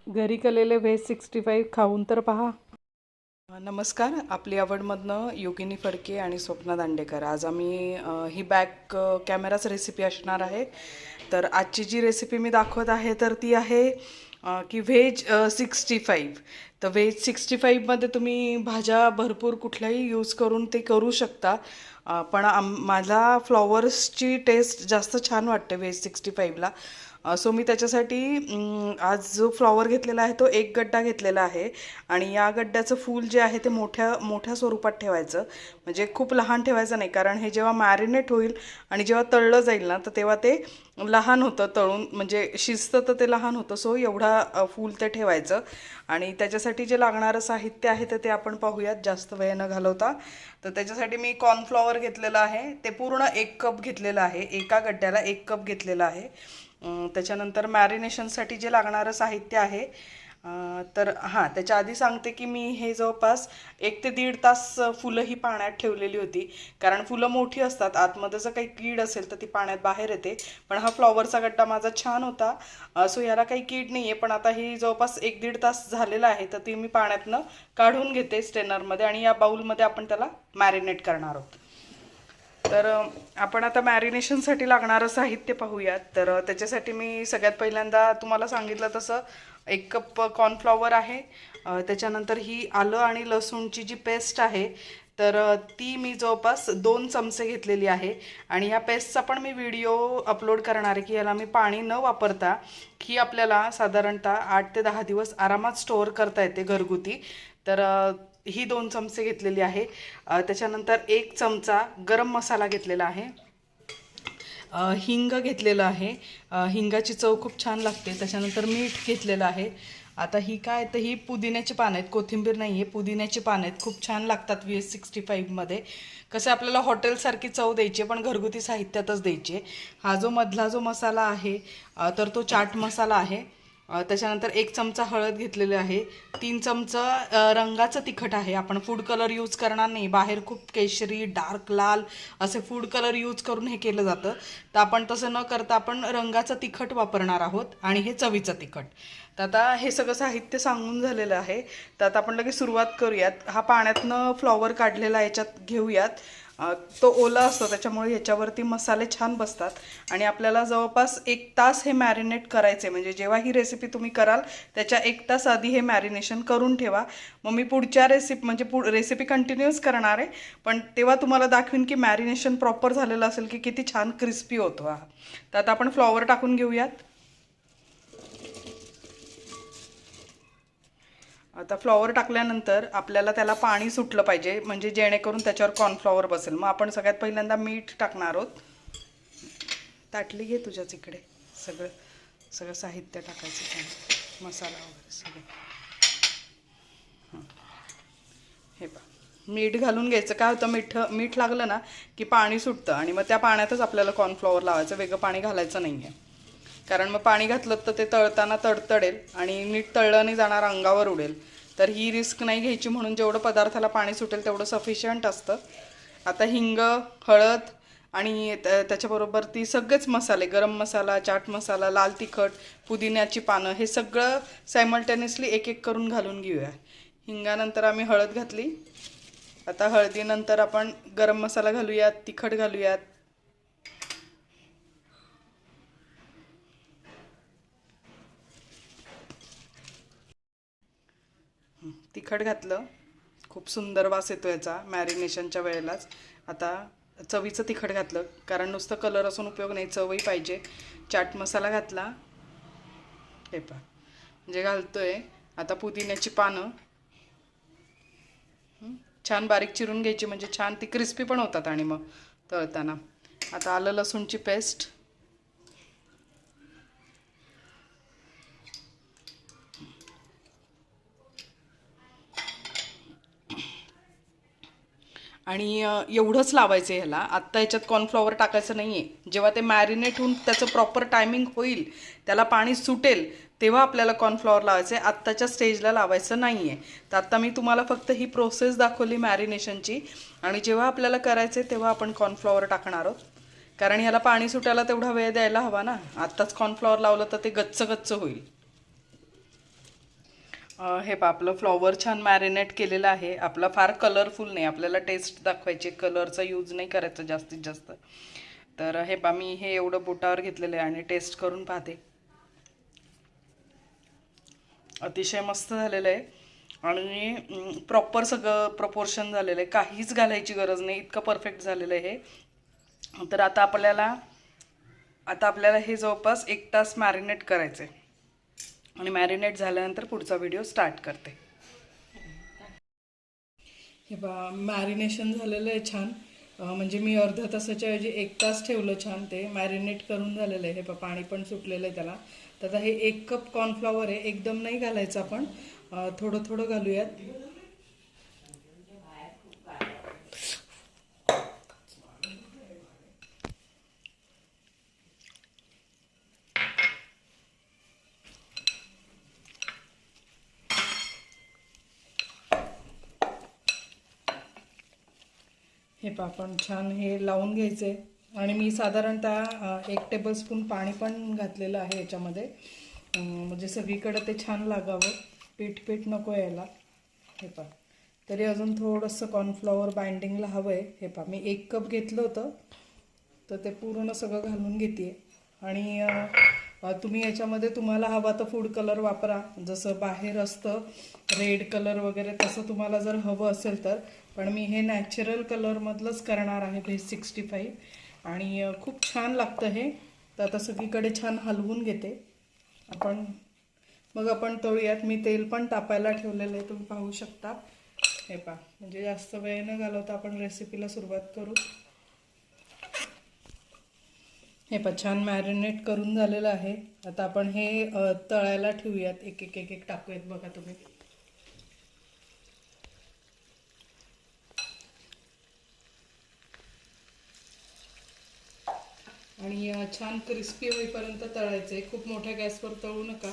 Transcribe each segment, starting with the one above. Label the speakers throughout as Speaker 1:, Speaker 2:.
Speaker 1: घरी केलेले व्हेज 65 खाऊन तर पहा. नमस्कार, आपली आवडमधनं योगिनी फडके आणि स्वप्ना दांडेकर. आज आम्ही ही बॅक कॅमेराच रेसिपी असणार आहे. तर आजची जी रेसिपी मी दाखवत आहे तर ती आहे की व्हेज 65. तर व्हेज 65मध्ये तुम्ही भाज्या भरपूर कुठल्याही यूज करून ते करू शकता. पण माझा फ्लॉवर्सची टेस्ट जास्त छान वाटते व्हेज 65ला. सो मी त्याच्यासाठी आज जो फ्लॉवर घेतलेला आहे तो एक गड्डा घेतलेला आहे आणि या गड्ड्याचं फूल जे आहे ते मोठ्या मोठ्या स्वरूपात ठेवायचं, म्हणजे खूप लहान ठेवायचं नाही, कारण हे जेव्हा मॅरिनेट होईल आणि जेव्हा तळलं जाईल ना तर तेव्हा ते लहान होतं तळून, म्हणजे शिजतं तर ते लहान होतं. सो एवढा फूल ते ठेवायचं. आणि त्याच्यासाठी जे लागणारं साहित्य आहे तर ते आपण पाहूयात जास्त वेळ न घालवता. तर त्याच्यासाठी मी कॉर्नफ्लॉवर घेतलेलं आहे, ते पूर्ण 1 कप घेतलेलं आहे, एका गड्ड्याला 1 कप घेतलेलं आहे. त्याच्यानंतर मॅरिनेशनसाठी जे लागणारं साहित्य आहे तर हां, त्याच्या आधी सांगते की मी हे जवळपास 1 ते 1.5 तास फुलं ही पाण्यात ठेवलेली होती, कारण फुलं मोठी असतात, आतमध्ये जर काही कीड असेल तर ती पाण्यात बाहेर येते. पण हा फ्लॉवरचा गड्डा माझा छान होता, सो याला काही कीड नाही आहे. पण आता ही जवळपास 1-1.5 तास झालेला आहे, तर ती मी पाण्यातनं काढून घेते स्ट्रेनरमध्ये आणि या बाउलमध्ये आपण त्याला मॅरिनेट करणार आहोत. तर आपण आता मॅरिनेशनसाठी लागणारं साहित्य पाहूयात. तर त्याच्यासाठी मी सगळ्यात पहिल्यांदा तुम्हाला सांगितलं तसं 1 कप कॉर्नफ्लॉवर आहे. त्याच्यानंतर ही आलं आणि लसूणची जी पेस्ट आहे तर ती मी जवळपास 2 चमचे घेतलेली आहे. आणि ह्या पेस्टचा पण मी व्हिडिओ अपलोड करणार आहे की याला मी पाणी न वापरता ही आपल्याला साधारणतः 8 ते 10 दिवस आरामात स्टोअर करता येते घरगुती. तर ही 2 चमचे घेतलेली आहे. त्याच्यानंतर 1 चमचा गरम मसाला घेतलेला आहे. हिंग घेतलेलं आहे, हिंगाची चव खूप छान लागते. त्याच्यानंतर मीठ घेतलेलं आहे. आता ही काय तर ही पुदिन्याची पानं आहेत, कोथिंबीर नाही आहे, पुदिन्याची पानं आहेत, खूप छान लागतात व्हेज 65मध्ये. कसं आपल्याला हॉटेलसारखी चव द्यायची पण घरगुती साहित्यातच द्यायची. हा जो मधला जो मसाला आहे तर तो चाट मसाला आहे. त्याच्यानंतर 1 चमचा हळद घेतलेली आहे. 3 चमचा रंगाचं तिखट आहे. आपण फूड कलर यूज करणार नाही, बाहेर खूप केशरी डार्क लाल असे फूड कलर यूज करून हे केलं जातं, तर आपण तसं न करता आपण रंगाचं तिखट वापरणार आहोत आणि हे चवीचं तिखट. तर आता हे सगळं साहित्य सांगून झालेलं आहे. तर आता आपण लगेच सुरुवात करूयात. हा पाण्यातनं फ्लॉवर काढलेला याच्यात घेऊयात. तो ओला असतो त्याच्यामुळे ह्याच्यावरती मसाले छान बसतात आणि आपल्याला जवळपास 1 तास हे मॅरिनेट करायचे. म्हणजे जेव्हा ही रेसिपी तुम्ही कराल त्याच्या 1 तास आधी हे मॅरिनेशन करून ठेवा. मग मी पुढच्या रेसिपी कंटिन्यूच करणार आहे, पण तेव्हा तुम्हाला दाखवीन की मॅरिनेशन प्रॉपर झालेलं असेल की किती छान क्रिस्पी होतो हा. तर आता आपण फ्लॉवर टाकून घेऊयात. आता फ्लॉवर टाकल्यानंतर आपल्याला त्याला पाणी सुटलं पाहिजे, म्हणजे जेणेकरून त्याच्यावर कॉर्नफ्लॉवर बसेल. मग आपण सगळ्यात पहिल्यांदा मीठ टाकणार आहोत. ताटली घे तुझ्याच इकडे, सगळं सगळं साहित्य टाकायचं, मसाला वगैरे सगळं. हे पहा, मीठ घालून घ्यायचं. काय होतं, मीठ लागलं ना की पाणी सुटतं आणि मग त्या पाण्यातच आपल्याला कॉर्नफ्लॉवर लावायचं, वेगळं पाणी घालायचं नाही आहे. कारण मग पाणी घातलं तर ते तळताना तडतडेल आणि नीट तळलं नाही जाणार, अंगावर उडेल. तर ही रिस्क नाही घ्यायची, म्हणून जेवढं पदार्थाला पाणी सुटेल तेवढं सफिशियंट असतं. आता हिंग, हळद आणि त्याच्याबरोबर ती सगळेच मसाले, गरम मसाला, चाट मसाला, लाल तिखट, पुदिन्याची पानं, हे सगळं सायमल्टेनियसली एक एक करून घालून घेऊया. हिंगानंतर आम्ही हळद घातली. आता हळदीनंतर आपण गरम मसाला घालूयात, तिखट घालूयात. तिखट घातलं, खूप सुंदर वास येतो याचा मॅरिनेशनच्या वेळेलाच. आता चवीचं तिखट घातलं, कारण नुसतं कलर असून उपयोग नाही, चवही पाहिजे. चाट मसाला घातला, हे पहा म्हणजे घालतोय. आता पुदिन्याची पानं छान बारीक चिरून घ्यायची, म्हणजे छान ती क्रिस्पी पण होतात आणि मग तळताना. आता आलं लसूणची पेस्ट, आणि एवढंच लावायचं आहे ह्याला. आत्ता ह्याच्यात कॉर्नफ्लॉवर टाकायचं नाही आहे. जेव्हा ते मॅरिनेट होऊन त्याचं प्रॉपर टायमिंग होईल, त्याला पाणी सुटेल, तेव्हा आपल्याला कॉर्नफ्लॉवर लावायचं आहे, आत्ताच्या स्टेजला लावायचं नाही आहे. तर आत्ता मी तुम्हाला फक्त ही प्रोसेस दाखवली मॅरिनेशनची, आणि जेव्हा आपल्याला करायचं आहे तेव्हा आपण कॉर्नफ्लॉवर टाकणार आहोत, कारण ह्याला पाणी सुटायला तेवढा वेळ द्यायला हवा ना. आत्ताच कॉर्नफ्लॉवर लावलं तर ते गच्च गच्च होईल. हे पहा आपलं फ्लॉवर छान मॅरिनेट केलेलं आहे. आपला फार कलरफुल नाही, आपल्याला टेस्ट दाखवायची, कलरचा यूज नाही करायचा जास्तीत जास्त. तर हे पहा मी हे एवढं बोटावर घेतलेलं आहे आणि टेस्ट करून पाहते. अतिशय मस्त झालेलं आहे आणि प्रॉपर सगळं प्रपोर्शन झालेलं आहे, काहीच घालायची गरज नाही, इतकं परफेक्ट झालेलं आहे हे. तर आता आपल्याला हे जवळपास 1 तास मॅरिनेट करायचं आहे आणि मॅरिनेट झाल्यानंतर पुढचा व्हिडिओ स्टार्ट करते. हे बा मॅरिनेशन झालेलं आहे छान. म्हणजे मी अर्ध्या तासाच्या ऐवजी 1 तास ठेवलं छान, ते मॅरिनेट करून झालेलं आहे. हे पाणी पण सुटलेलं आहे त्याला. तर आता हे 1 कप कॉर्नफ्लॉवर आहे, एकदम नाही घालायचं आपण, थोडं थोडं घालूयात. हे आपण छान हे लावून घ्यायचे आणि मी साधारणतः 1 टेबलस्पून पाणी पण घातलेलं आहे याच्यामध्ये, म्हणजे सगळीकडे ते छान लागावं, पीठ नको यायला. हे तरी अजून थोडंसं कॉर्नफ्लॉवर बाइंडिंगला हवं आहे. हे मी 1 कप घेतलं होतं, तर ते पूर्ण सगळं घालून घेते. आणि तुम्ही याच्यामध्ये तुम्हाला हवा तर फूड कलर वापरा, जसं बाहेर असतं रेड कलर वगैरे, तसं तुम्हाला जर हवं असेल तर. पण मी हे नॅचरल कलरमधलंच करणार आहे व्हेज 65 आणि खूप छान लागतं हे. तर आता सगळीकडे छान हलवून घेते मग आपण तळूयात. मी तेल पण तापायला ठेवलेलं आहे, तुम्ही पाहू शकता. हे म्हणजे जास्त वेळ न घालवता आपण रेसिपीला सुरुवात करू. हे छान मॅरिनेट करून झालेलं आहे. आता आपण हे तळायला ठेवूयात, एक एक टाकूयात बघा तुम्ही. आणि छान क्रिस्पी होईपर्यंत तळायचं आहे, खूप मोठ्या गॅसवर तळू नका.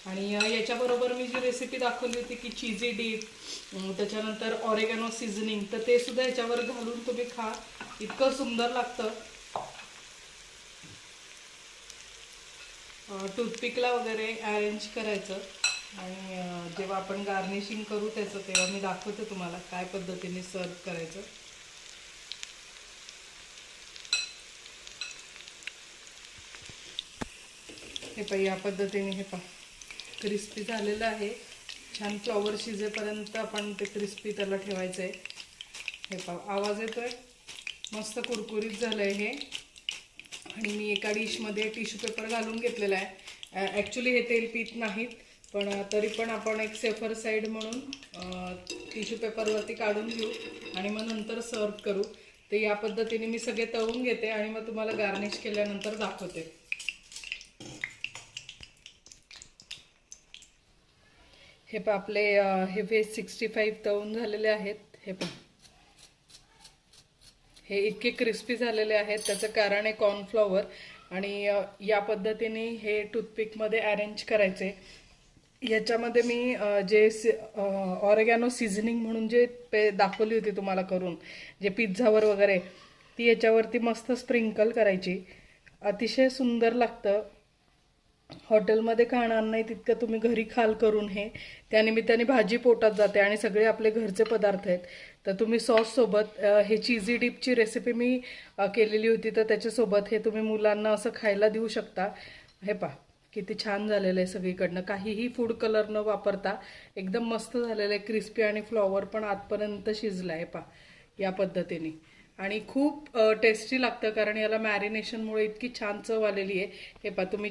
Speaker 1: आणि याच्याबरोबर मी जी रेसिपी दाखवली होती की चीजी डीप, त्याच्यानंतर ऑरेगॅनो सीझनिंग, तर ते सुद्धा याच्यावर घालून तुम्ही खा, इतकं सुंदर लागतं. टूथपिकला वगैरे अरेंज करायचं आणि जेव्हा आपण गार्निशिंग करू त्याचं, तेव्हा मी दाखवते तुम्हाला काय पद्धतीने सर्व करायचं. हे या पद्धतीने हे क्रिस्पी झालेलं आहे. छान फ्लॉवर शिजेपर्यंत आपण ते क्रिस्पी त्याला ठेवायचं आहे. हे आवाज येतोय, मस्त कुरकुरीत झालं आहे हे. आणि मी एका डिशमध्ये टिश्यू पेपर घालून घेतलेला आहे. ॲक्च्युली हे तेल पीत नाहीत, पण तरी पण आपण एक सेफर साईड म्हणून टिश्यू पेपरवरती काढून घेऊ आणि मग नंतर सर्व करू. तर या पद्धतीने मी सगळे तळून घेते आणि मग तुम्हाला गार्निश केल्यानंतर दाखवते. हे आपले हे व्हेज 65 तळून झालेले आहेत. हे इतके क्रिस्पी झालेले आहेत, त्याचं कारण आहे कॉर्नफ्लॉवर. आणि या पद्धतीने हे टूथपिकमध्ये अरेंज करायचे. याच्यामध्ये मी जे ऑरेगॅनो सीझनिंग म्हणून जे दाखवली होती तुम्हाला करून, जे पिझ्झावर वगैरे, ती याच्यावरती मस्त स्प्रिंकल करायची. अतिशय सुंदर लागतं. हॉटेलमध्ये खाणार नाही तितकं तुम्ही घरी खाल करून हे. त्यानिमित्ताने भाजी पोटात जाते आणि सगळे आपले घरचे पदार्थ आहेत. तर तुम्ही सॉससोबत हे चीजी डीपची रेसिपी मी केलेली होती, तर त्याच्यासोबत हे तुम्ही मुलांना असं खायला देऊ शकता. हे किती छान झालेलं आहे सगळीकडनं, काहीही फूड कलर न वापरता एकदम मस्त झालेलं आहे. क्रिस्पी आणि फ्लॉवर पण आतपर्यंत शिजला आहे या पद्धतीने. आणि खूप टेस्टी लागतं, कारण याला मॅरिनेशनमुळे इतकी छान चव आलेली आहे. हे तुम्ही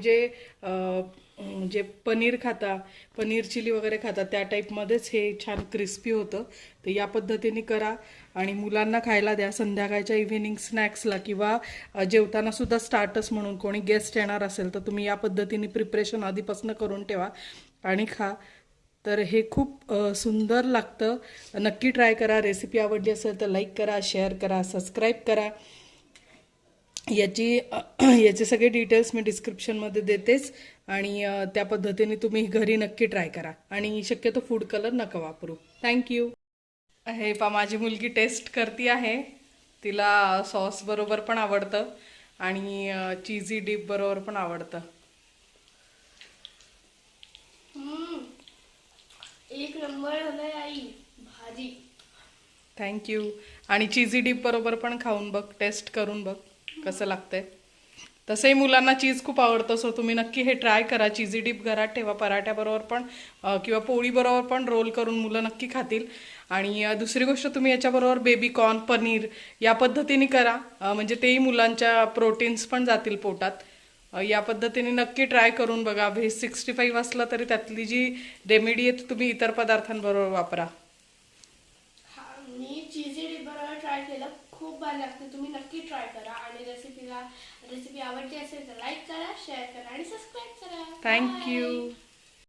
Speaker 1: जे पनीर खाता, पनीर चिली वगैरे खाता, त्या टाईपमध्येच हे छान क्रिस्पी होतं. तर या पद्धतीने करा आणि मुलांना खायला द्या. संध्याकाळच्या इव्हिनिंग स्नॅक्सला किंवा जेवताना सुद्धा स्टार्टर्स म्हणून कोणी गेस्ट येणार असेल तर तुम्ही या पद्धतीने प्रिपरेशन आधीपासून करून ठेवा आणि खा. तर हे खूप सुंदर लागतं. नक्की ट्राय करा. रेसिपी आवडली असेल तर लाईक करा, शेअर करा, सबस्क्राईब करा. याचे सगळे डिटेल्स मी डिस्क्रिप्शनमध्ये देतेच आणि त्या पद्धतीने तुम्ही घरी नक्की ट्राय करा आणि शक्यतो फूड कलर नका वापरू. थँक्यू. हे माझी मुलगी टेस्ट करते आहे, तिला सॉस बरोबर पण आवडतं आणि चीझी डिप बरोबर पण आवडतं.
Speaker 2: एक नंबर झालंय आई, भाजी.
Speaker 1: थँक्यू. आणि चीझी डिप बरोबर पण खाऊन बघ, टेस्ट करून बघ कसं लागतंय. तसंही मुलांना चीज खूप आवडतं, सो तुम्ही नक्की हे ट्राय करा. चीझी डिप घरात ठेवा, पराठ्याबरोबर पण किंवा पोळीबरोबर पण रोल करून मुलं नक्की खातील. आणि दुसरी गोष्ट, तुम्ही याच्याबरोबर बेबी कॉर्न, पनीर या पद्धतीने करा, म्हणजे तेही मुलांच्या प्रोटीन्स पण जातील पोटात. या पद्धतीने नक्की ट्राय करून बघा. व्हेज 65 असलं तरी त्यातली जी रेमेडी आहे ती तुम्ही इतर पदार्थांबरोबर वापरा.
Speaker 2: हा, मी चीजी डिबरवर ट्राय केलं, खूप भारी लागते. तुम्ही नक्की ट्राय करा. आणि रेसिपी आवडली असेल तर लाईक करा, शेअर करा आणि सबस्क्राईब करा.
Speaker 1: थँक्यू.
Speaker 2: बाय.